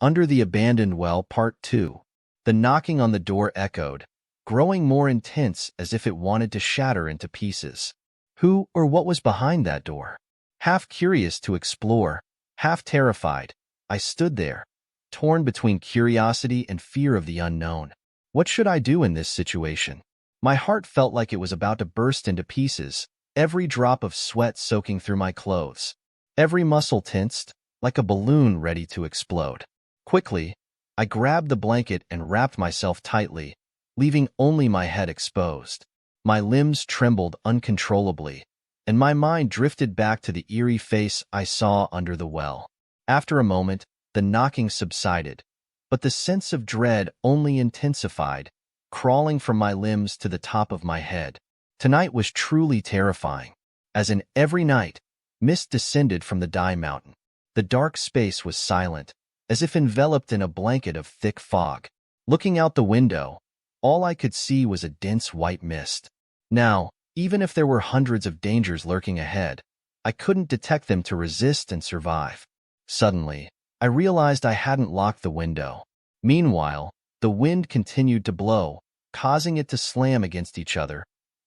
Under the Abandoned Well, Part 2. The knocking on the door echoed, growing more intense as if it wanted to shatter into pieces. Who or what was behind that door? Half curious to explore, half terrified, I stood there, torn between curiosity and fear of the unknown. What should I do in this situation? My heart felt like it was about to burst into pieces, every drop of sweat soaking through my clothes, every muscle tensed, like a balloon ready to explode. Quickly, I grabbed the blanket and wrapped myself tightly, leaving only my head exposed. My limbs trembled uncontrollably, and my mind drifted back to the eerie face I saw under the well. After a moment, the knocking subsided, but the sense of dread only intensified, crawling from my limbs to the top of my head. Tonight was truly terrifying. As in every night, mist descended from the Dye Mountain. The dark space was silent, as if enveloped in a blanket of thick fog. Looking out the window, all I could see was a dense white mist. Now, even if there were hundreds of dangers lurking ahead, I couldn't detect them to resist and survive. Suddenly, I realized I hadn't locked the window. Meanwhile, the wind continued to blow, causing it to slam against each other,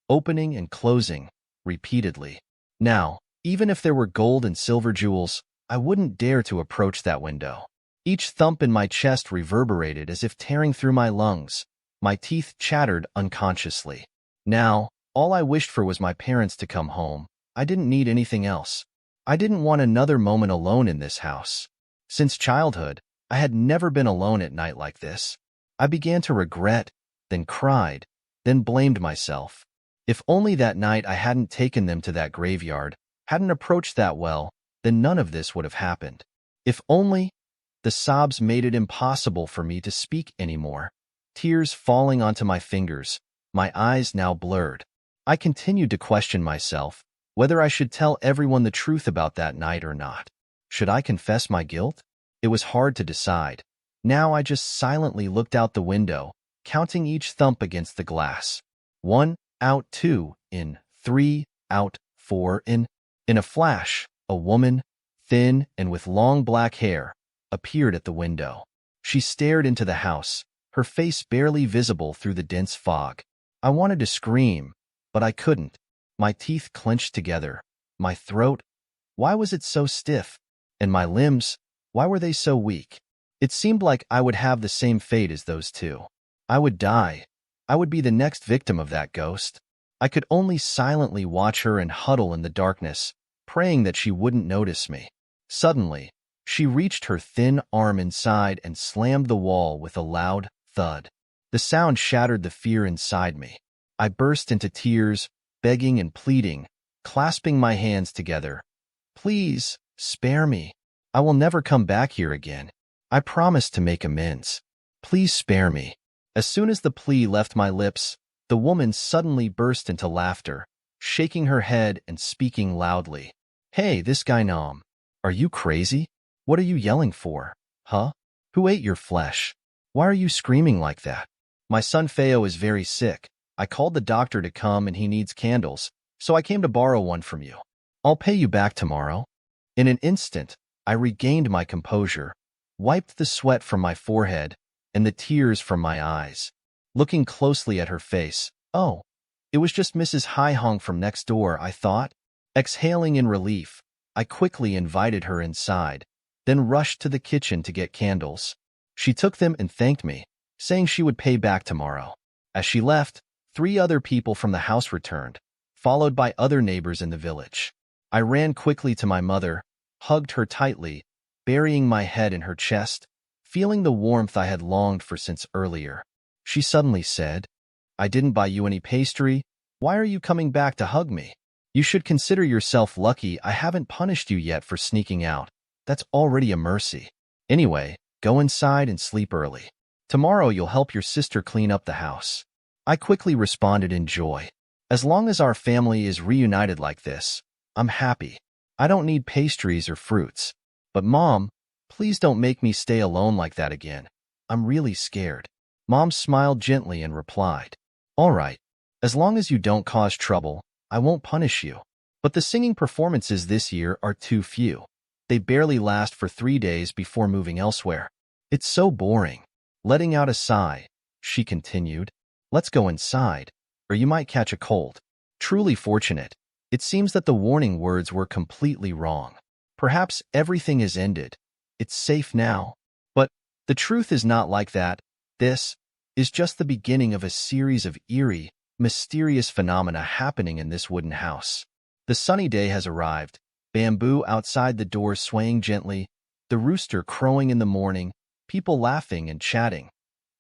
opening and closing repeatedly. Now, even if there were gold and silver jewels, I wouldn't dare to approach that window. Each thump in my chest reverberated as if tearing through my lungs. My teeth chattered unconsciously. Now, all I wished for was my parents to come home. I didn't need anything else. I didn't want another moment alone in this house. Since childhood, I had never been alone at night like this. I began to regret, then cried, then blamed myself. If only that night I hadn't taken them to that graveyard, hadn't approached that well, then none of this would have happened. If only. The sobs made it impossible for me to speak anymore, tears falling onto my fingers, my eyes now blurred. I continued to question myself, whether I should tell everyone the truth about that night or not. Should I confess my guilt? It was hard to decide. Now I just silently looked out the window, counting each thump against the glass. 1, out, 2, in, 3, out, 4, in. In a flash, a woman, thin and with long black hair, appeared at the window. She stared into the house, her face barely visible through the dense fog. I wanted to scream, but I couldn't. My teeth clenched together. My throat, why was it so stiff? And my limbs, why were they so weak? It seemed like I would have the same fate as those two. I would die. I would be the next victim of that ghost. I could only silently watch her and huddle in the darkness, praying that she wouldn't notice me. Suddenly, she reached her thin arm inside and slammed the wall with a loud thud. The sound shattered the fear inside me. I burst into tears, begging and pleading, clasping my hands together. Please, spare me. I will never come back here again. I promise to make amends. Please spare me. As soon as the plea left my lips, the woman suddenly burst into laughter, shaking her head and speaking loudly. Hey, this guy Nam. Are you crazy? What are you yelling for? Huh? Who ate your flesh? Why are you screaming like that? My son Feo is very sick. I called the doctor to come and he needs candles, so I came to borrow one from you. I'll pay you back tomorrow. In an instant, I regained my composure, wiped the sweat from my forehead and the tears from my eyes. Looking closely at her face, oh, it was just Mrs. Hai Hong from next door, I thought. Exhaling in relief, I quickly invited her inside, then rushed to the kitchen to get candles. She took them and thanked me, saying she would pay back tomorrow. As she left, 3 other people from the house returned, followed by other neighbors in the village. I ran quickly to my mother, hugged her tightly, burying my head in her chest, feeling the warmth I had longed for since earlier. She suddenly said, I didn't buy you any pastry. Why are you coming back to hug me? You should consider yourself lucky I haven't punished you yet for sneaking out. That's already a mercy. Anyway, go inside and sleep early. Tomorrow you'll help your sister clean up the house. I quickly responded in joy. As long as our family is reunited like this, I'm happy. I don't need pastries or fruits. But Mom, please don't make me stay alone like that again. I'm really scared. Mom smiled gently and replied, All right, as long as you don't cause trouble, I won't punish you. But the singing performances this year are too few. They barely last for 3 days before moving elsewhere. It's so boring. Letting out a sigh, she continued. Let's go inside, or you might catch a cold. Truly fortunate. It seems that the warning words were completely wrong. Perhaps everything is ended. It's safe now. But the truth is not like that. This is just the beginning of a series of eerie, mysterious phenomena happening in this wooden house. The sunny day has arrived, bamboo outside the door swaying gently, the rooster crowing in the morning, people laughing and chatting.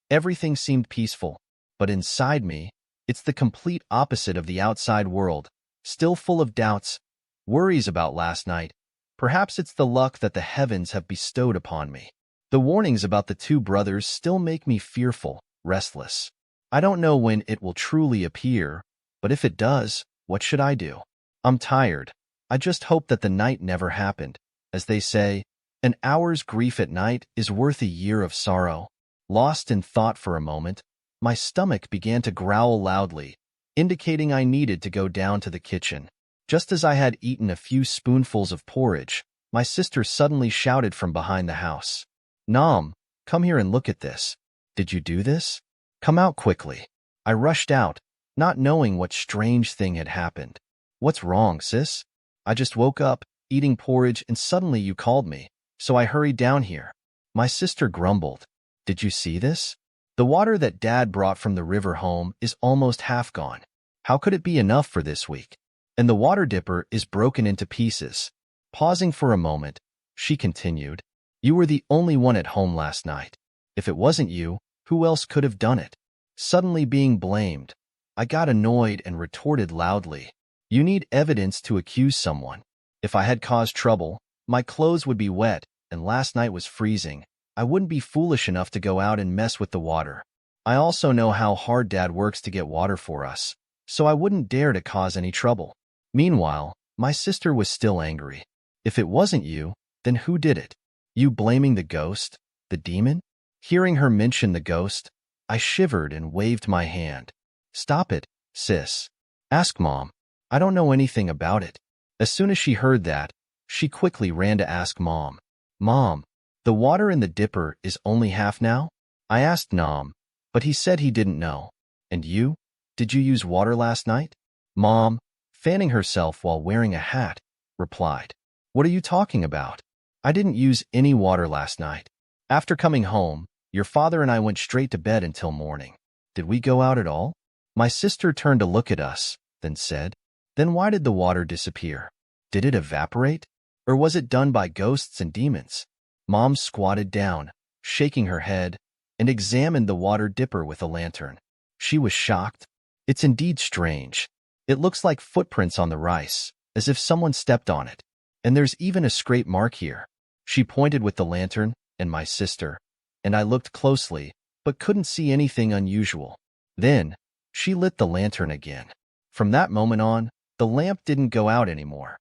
Everything seemed peaceful, but inside me, it's the complete opposite of the outside world, still full of doubts, worries about last night. Perhaps it's the luck that the heavens have bestowed upon me. The warnings about the two brothers still make me fearful, restless. I don't know when it will truly appear, but if it does, what should I do? I'm tired. I just hope that the night never happened. As they say, an hour's grief at night is worth a year of sorrow. Lost in thought for a moment, my stomach began to growl loudly, indicating I needed to go down to the kitchen. Just as I had eaten a few spoonfuls of porridge, my sister suddenly shouted from behind the house. Nom, come here and look at this. Did you do this? Come out quickly. I rushed out, not knowing what strange thing had happened. What's wrong, sis? I just woke up, eating porridge, and suddenly you called me, so I hurried down here. My sister grumbled. Did you see this? The water that Dad brought from the river home is almost half gone. How could it be enough for this week? And the water dipper is broken into pieces. Pausing for a moment, she continued, You were the only one at home last night. If it wasn't you, who else could have done it? Suddenly being blamed, I got annoyed and retorted loudly, You need evidence to accuse someone. If I had caused trouble, my clothes would be wet, and last night was freezing. I wouldn't be foolish enough to go out and mess with the water. I also know how hard Dad works to get water for us, so I wouldn't dare to cause any trouble. Meanwhile, my sister was still angry. If it wasn't you, then who did it? You blaming the ghost? The demon? Hearing her mention the ghost, I shivered and waved my hand. Stop it, sis. Ask Mom. I don't know anything about it. As soon as she heard that, she quickly ran to ask Mom. Mom, the water in the dipper is only half now? I asked Nom, but he said he didn't know. And you? Did you use water last night? Mom, fanning herself while wearing a hat, replied. What are you talking about? I didn't use any water last night. After coming home, your father and I went straight to bed until morning. Did we go out at all? My sister turned to look at us, then said, Then why did the water disappear? Did it evaporate? Or was it done by ghosts and demons? Mom squatted down, shaking her head, and examined the water dipper with a lantern. She was shocked. It's indeed strange. It looks like footprints on the rice, as if someone stepped on it. And there's even a scrape mark here. She pointed with the lantern, and my sister, and I looked closely, but couldn't see anything unusual. Then, she lit the lantern again. From that moment on, the lamp didn't go out anymore.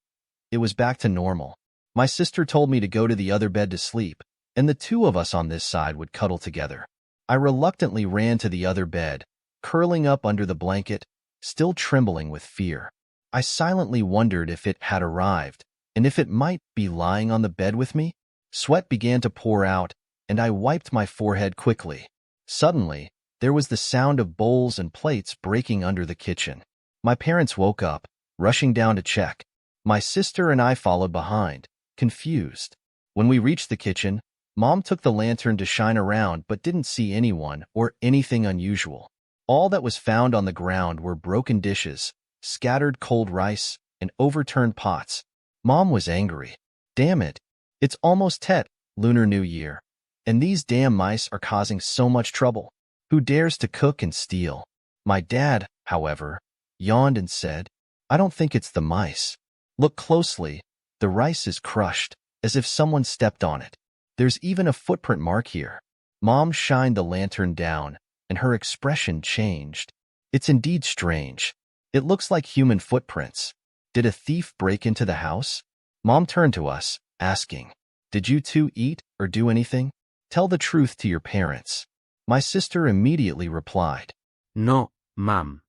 It was back to normal. My sister told me to go to the other bed to sleep, and the two of us on this side would cuddle together. I reluctantly ran to the other bed, curling up under the blanket, still trembling with fear. I silently wondered if it had arrived, and if it might be lying on the bed with me. Sweat began to pour out, and I wiped my forehead quickly. Suddenly, there was the sound of bowls and plates breaking under the kitchen. My parents woke up, rushing down to check. My sister and I followed behind, confused. When we reached the kitchen, Mom took the lantern to shine around but didn't see anyone or anything unusual. All that was found on the ground were broken dishes, scattered cold rice, and overturned pots. Mom was angry. Damn it. It's almost Tet, Lunar New Year, and these damn mice are causing so much trouble. Who dares to cook and steal? My dad, however, yawned and said, I don't think it's the mice. Look closely. The rice is crushed, as if someone stepped on it. There's even a footprint mark here. Mom shined the lantern down, and her expression changed. It's indeed strange. It looks like human footprints. Did a thief break into the house? Mom turned to us, asking, Did you two eat or do anything? Tell the truth to your parents. My sister immediately replied, No, Mom.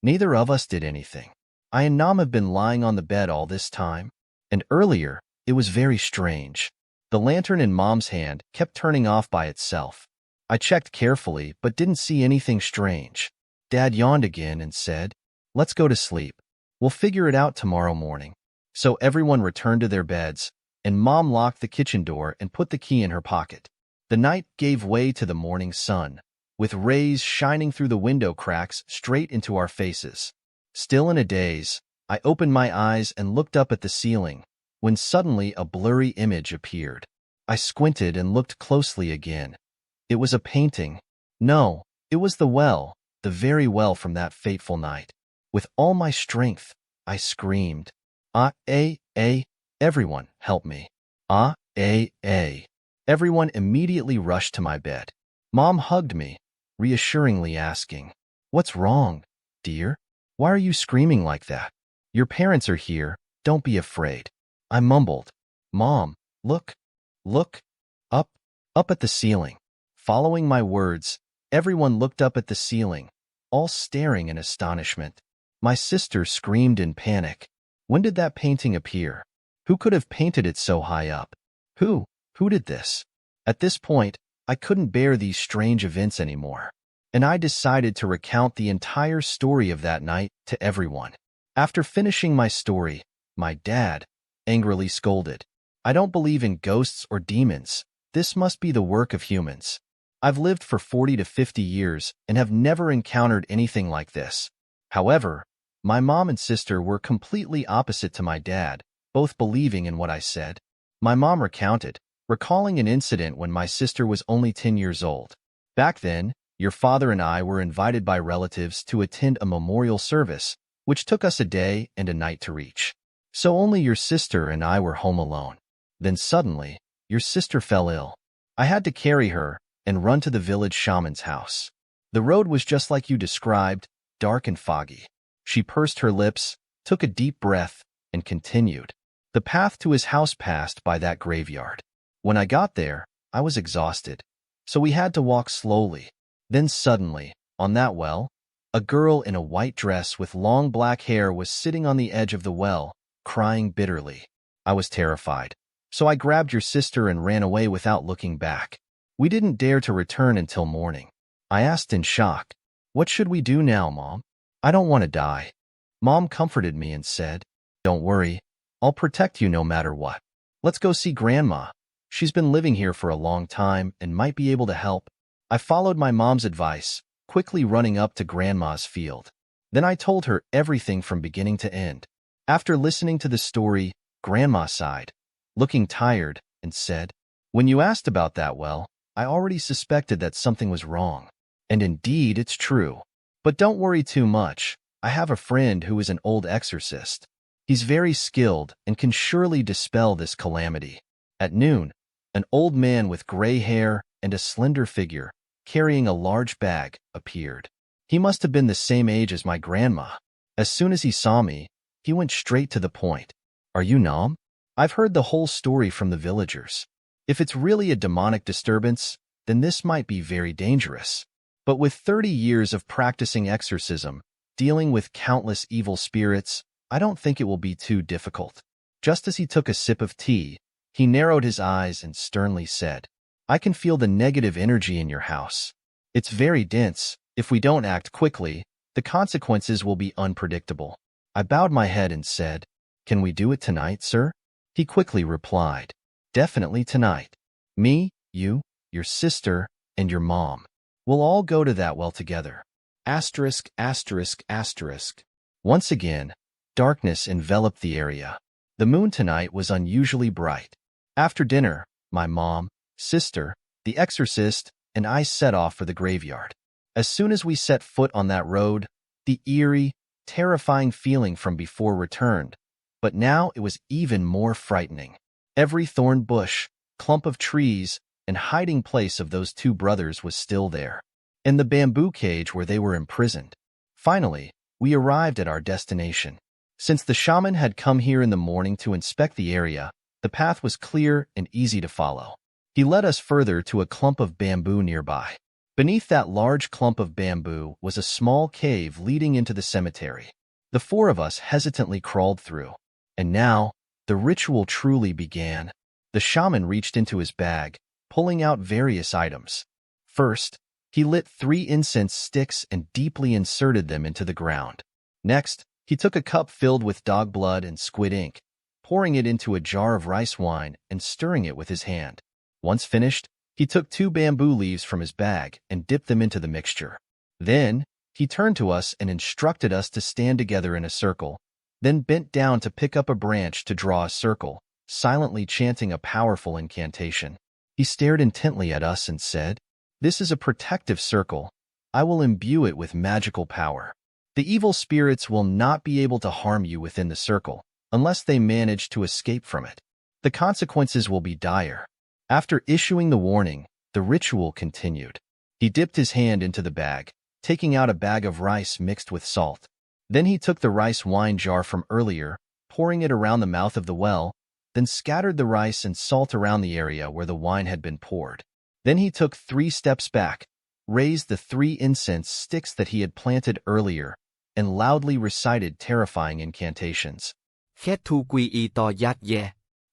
Neither of us did anything. I and Nam have been lying on the bed all this time, and earlier, it was very strange. The lantern in Mom's hand kept turning off by itself. I checked carefully but didn't see anything strange. Dad yawned again and said, "Let's go to sleep. We'll figure it out tomorrow morning." So everyone returned to their beds, and Mom locked the kitchen door and put the key in her pocket. The night gave way to the morning sun, with rays shining through the window cracks straight into our faces. Still in a daze, I opened my eyes and looked up at the ceiling, when suddenly a blurry image appeared. I squinted and looked closely again. It was a painting. No, it was the very well from that fateful night. With all my strength, I screamed, "Ah, everyone, help me. Ah, Everyone immediately rushed to my bed. Mom hugged me, reassuringly asking, "What's wrong, dear? Why are you screaming like that? Your parents are here, don't be afraid." I mumbled, "Mom, look, up, up at the ceiling." Following my words, everyone looked up at the ceiling, all staring in astonishment. My sister screamed in panic. When did that painting appear? Who could have painted it so high up? Who did this? At this point, I couldn't bear these strange events anymore, and I decided to recount the entire story of that night to everyone. After finishing my story, my dad angrily scolded, "I don't believe in ghosts or demons. This must be the work of humans. I've lived for 40 to 50 years and have never encountered anything like this." However, my mom and sister were completely opposite to my dad, both believing in what I said. My mom recounted, recalling an incident when my sister was only 10 years old. "Back then, your father and I were invited by relatives to attend a memorial service, which took us a day and a night to reach. So only your sister and I were home alone. Then suddenly, your sister fell ill. I had to carry her and run to the village shaman's house. The road was just like you described, dark and foggy." She pursed her lips, took a deep breath, and continued, "The path to his house passed by that graveyard. When I got there, I was exhausted, so we had to walk slowly. Then suddenly, on that well, a girl in a white dress with long black hair was sitting on the edge of the well, crying bitterly. I was terrified, so I grabbed your sister and ran away without looking back. We didn't dare to return until morning." I asked in shock, "What should we do now, Mom? I don't want to die." Mom comforted me and said, "Don't worry, I'll protect you no matter what. Let's go see Grandma. She's been living here for a long time and might be able to help." I followed my mom's advice, quickly running up to Grandma's field. Then I told her everything from beginning to end. After listening to the story, Grandma sighed, looking tired, and said, "When you asked about that well, I already suspected that something was wrong. And indeed, it's true. But don't worry too much. I have a friend who is an old exorcist. He's very skilled and can surely dispel this calamity." At noon, an old man with gray hair and a slender figure, carrying a large bag, appeared. He must have been the same age as my grandma. As soon as he saw me, he went straight to the point. "Are you Nam? I've heard the whole story from the villagers. If it's really a demonic disturbance, then this might be very dangerous. But with 30 years of practicing exorcism, dealing with countless evil spirits, I don't think it will be too difficult." Just as he took a sip of tea, he narrowed his eyes and sternly said, "I can feel the negative energy in your house. It's very dense. If we don't act quickly, the consequences will be unpredictable." I bowed my head and said, "Can we do it tonight, sir?" He quickly replied, "Definitely tonight. Me, you, your sister, and your mom. We'll all go to that well together." Asterisk, asterisk, asterisk. Once again, darkness enveloped the area. The moon tonight was unusually bright. After dinner, my mom, sister, the exorcist, and I set off for the graveyard. As soon as we set foot on that road, the eerie, terrifying feeling from before returned, but now it was even more frightening. Every thorn bush, clump of trees, and hiding place of those two brothers was still there, and the bamboo cage where they were imprisoned. Finally, we arrived at our destination. Since the shaman had come here in the morning to inspect the area, the path was clear and easy to follow. He led us further to a clump of bamboo nearby. Beneath that large clump of bamboo was a small cave leading into the cemetery. The four of us hesitantly crawled through. And now, the ritual truly began. The shaman reached into his bag, pulling out various items. First, he lit 3 incense sticks and deeply inserted them into the ground. Next, he took a cup filled with dog blood and squid ink, pouring it into a jar of rice wine and stirring it with his hand. Once finished, he took 2 bamboo leaves from his bag and dipped them into the mixture. Then, he turned to us and instructed us to stand together in a circle, then bent down to pick up a branch to draw a circle, silently chanting a powerful incantation. He stared intently at us and said, "This is a protective circle. I will imbue it with magical power. The evil spirits will not be able to harm you within the circle, unless they manage to escape from it. The consequences will be dire." After issuing the warning, the ritual continued. He dipped his hand into the bag, taking out a bag of rice mixed with salt. Then he took the rice wine jar from earlier, pouring it around the mouth of the well, then scattered the rice and salt around the area where the wine had been poured. Then he took 3 steps back, raised the 3 incense sticks that he had planted earlier, and loudly recited terrifying incantations.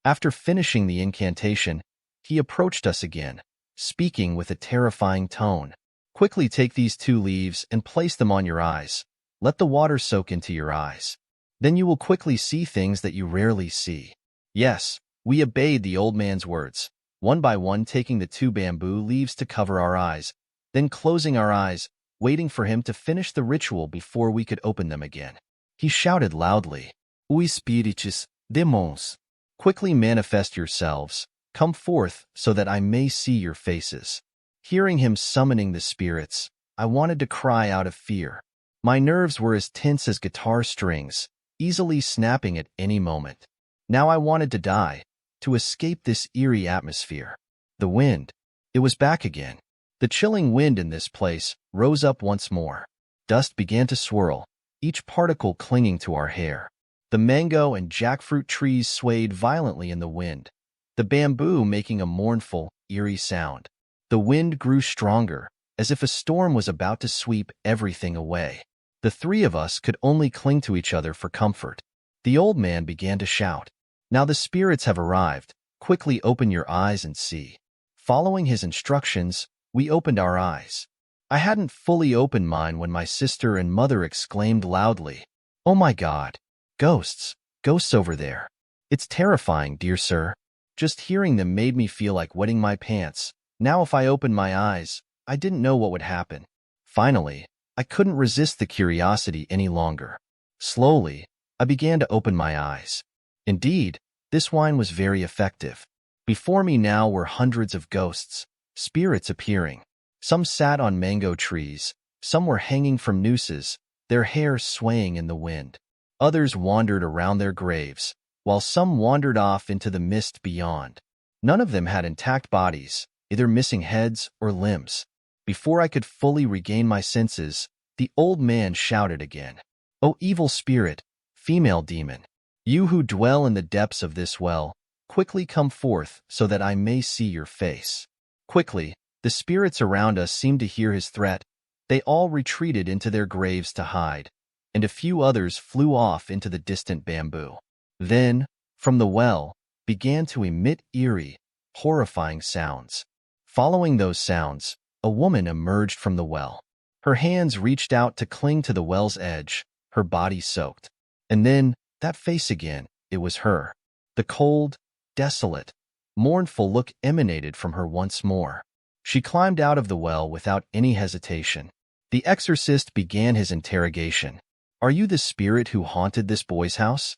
After finishing the incantation, he approached us again, speaking with a terrifying tone. "Quickly take these 2 leaves and place them on your eyes. Let the water soak into your eyes. Then you will quickly see things that you rarely see." Yes, we obeyed the old man's words, one by one taking the 2 bamboo leaves to cover our eyes, then closing our eyes, waiting for him to finish the ritual before we could open them again. He shouted loudly, "Os espíritos, demons, quickly manifest yourselves. Come forth so that I may see your faces." Hearing him summoning the spirits, I wanted to cry out of fear. My nerves were as tense as guitar strings, easily snapping at any moment. Now I wanted to die, to escape this eerie atmosphere. The wind. It was back again. The chilling wind in this place rose up once more. Dust began to swirl, each particle clinging to our hair. The mango and jackfruit trees swayed violently in the wind, the bamboo making a mournful, eerie sound. The wind grew stronger, as if a storm was about to sweep everything away. The 3 of us could only cling to each other for comfort. The old man began to shout, "Now the spirits have arrived. Quickly open your eyes and see." Following his instructions, we opened our eyes. I hadn't fully opened mine when my sister and mother exclaimed loudly, "Oh my God! Ghosts! Ghosts over there! It's terrifying, dear sir." Just hearing them made me feel like wetting my pants. Now if I opened my eyes, I didn't know what would happen. Finally, I couldn't resist the curiosity any longer. Slowly, I began to open my eyes. Indeed, this wine was very effective. Before me now were hundreds of ghosts, spirits appearing. Some sat on mango trees, some were hanging from nooses, their hair swaying in the wind. Others wandered around their graves, while some wandered off into the mist beyond. None of them had intact bodies, either missing heads or limbs. Before I could fully regain my senses, the old man shouted again, "O evil spirit, female demon, you who dwell in the depths of this well, quickly come forth so that I may see your face." Quickly, the spirits around us seemed to hear his threat. They all retreated into their graves to hide, and a few others flew off into the distant bamboo. Then, from the well, began to emit eerie, horrifying sounds. Following those sounds, a woman emerged from the well. Her hands reached out to cling to the well's edge, her body soaked. And then, that face again, it was her. The cold, desolate, mournful look emanated from her once more. She climbed out of the well without any hesitation. The exorcist began his interrogation. "Are you the spirit who haunted this boy's house?"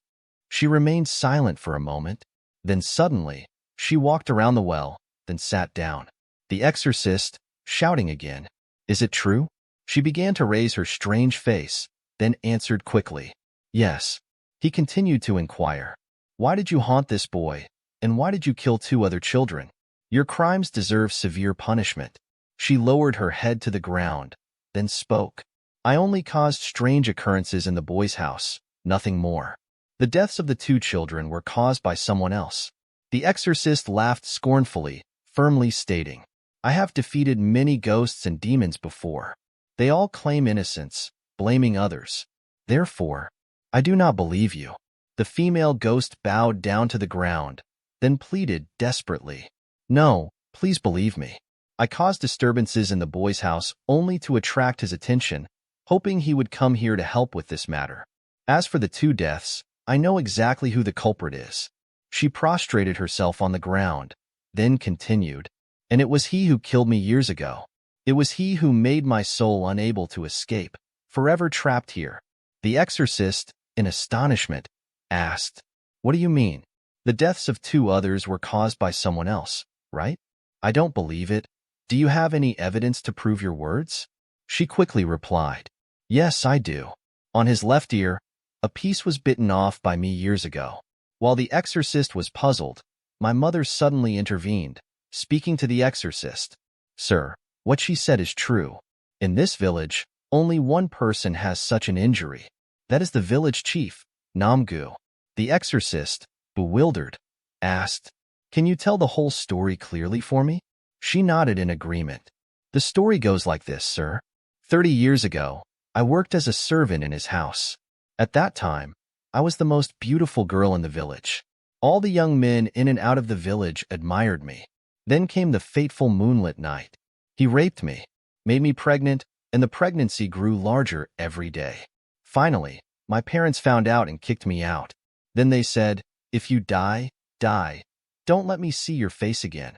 She remained silent for a moment. Then suddenly, she walked around the well, then sat down. The exorcist, shouting again, "Is it true?" She began to raise her strange face, then answered quickly, "Yes." He continued to inquire, "Why did you haunt this boy, and why did you kill 2 other children? Your crimes deserve severe punishment." She lowered her head to the ground, then spoke, "I only caused strange occurrences in the boy's house, nothing more. The deaths of the 2 children were caused by someone else." The exorcist laughed scornfully, firmly stating, "I have defeated many ghosts and demons before. They all claim innocence, blaming others. Therefore, I do not believe you." The female ghost bowed down to the ground, then pleaded desperately. No, please believe me. I caused disturbances in the boy's house only to attract his attention, hoping he would come here to help with this matter. As for the 2 deaths, I know exactly who the culprit is. She prostrated herself on the ground, then continued, and it was he who killed me years ago. It was he who made my soul unable to escape, forever trapped here. The exorcist, in astonishment, asked, What do you mean? The deaths of 2 others were caused by someone else, right? I don't believe it. Do you have any evidence to prove your words? She quickly replied, Yes, I do. On his left ear, a piece was bitten off by me years ago. While the exorcist was puzzled, my mother suddenly intervened, speaking to the exorcist. Sir, what she said is true. In this village, only one person has such an injury. That is the village chief, Namgu. The exorcist, bewildered, asked, Can you tell the whole story clearly for me? She nodded in agreement. The story goes like this, sir. 30 years ago, I worked as a servant in his house. At that time, I was the most beautiful girl in the village. All the young men in and out of the village admired me. Then came the fateful moonlit night. He raped me, made me pregnant, and the pregnancy grew larger every day. Finally, my parents found out and kicked me out. Then they said, If you die, die. Don't let me see your face again,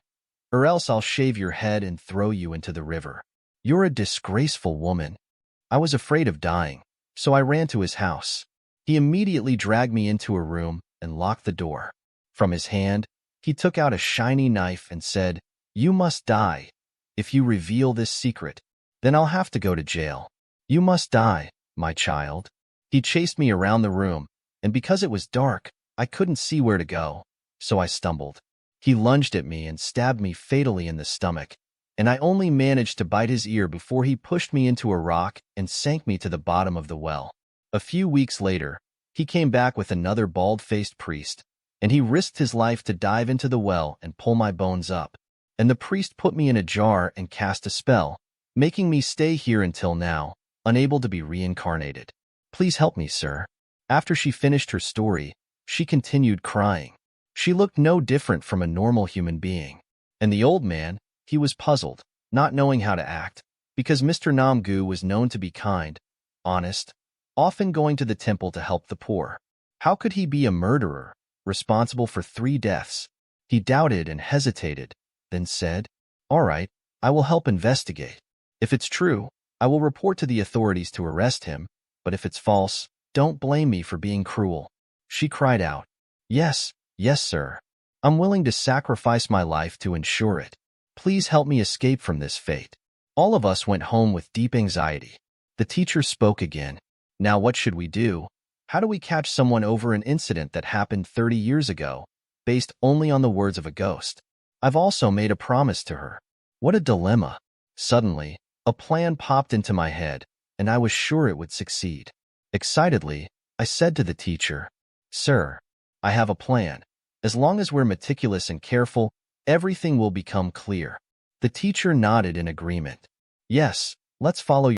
or else I'll shave your head and throw you into the river. You're a disgraceful woman. I was afraid of dying, so I ran to his house. He immediately dragged me into a room and locked the door. From his hand, he took out a shiny knife and said, You must die. If you reveal this secret, then I'll have to go to jail. You must die, my child. He chased me around the room, and because it was dark, I couldn't see where to go, so I stumbled. He lunged at me and stabbed me fatally in the stomach, and I only managed to bite his ear before he pushed me into a rock and sank me to the bottom of the well. A few weeks later, he came back with another bald-faced priest, and he risked his life to dive into the well and pull my bones up. And the priest put me in a jar and cast a spell, making me stay here until now, unable to be reincarnated. Please help me, sir. After she finished her story, she continued crying. She looked no different from a normal human being. And the old man, he was puzzled, not knowing how to act, because Mr. Namgu was known to be kind, honest, often going to the temple to help the poor. How could he be a murderer, responsible for 3 deaths? He doubted and hesitated, then said, All right, I will help investigate. If it's true, I will report to the authorities to arrest him, but if it's false, don't blame me for being cruel. She cried out, Yes, yes, sir. I'm willing to sacrifice my life to ensure it. Please help me escape from this fate. All of us went home with deep anxiety. The teacher spoke again. Now what should we do? How do we catch someone over an incident that happened 30 years ago, based only on the words of a ghost? I've also made a promise to her. What a dilemma. Suddenly, a plan popped into my head, and I was sure it would succeed. Excitedly, I said to the teacher, Sir, I have a plan. As long as we're meticulous and careful, everything will become clear. The teacher nodded in agreement. Yes, let's follow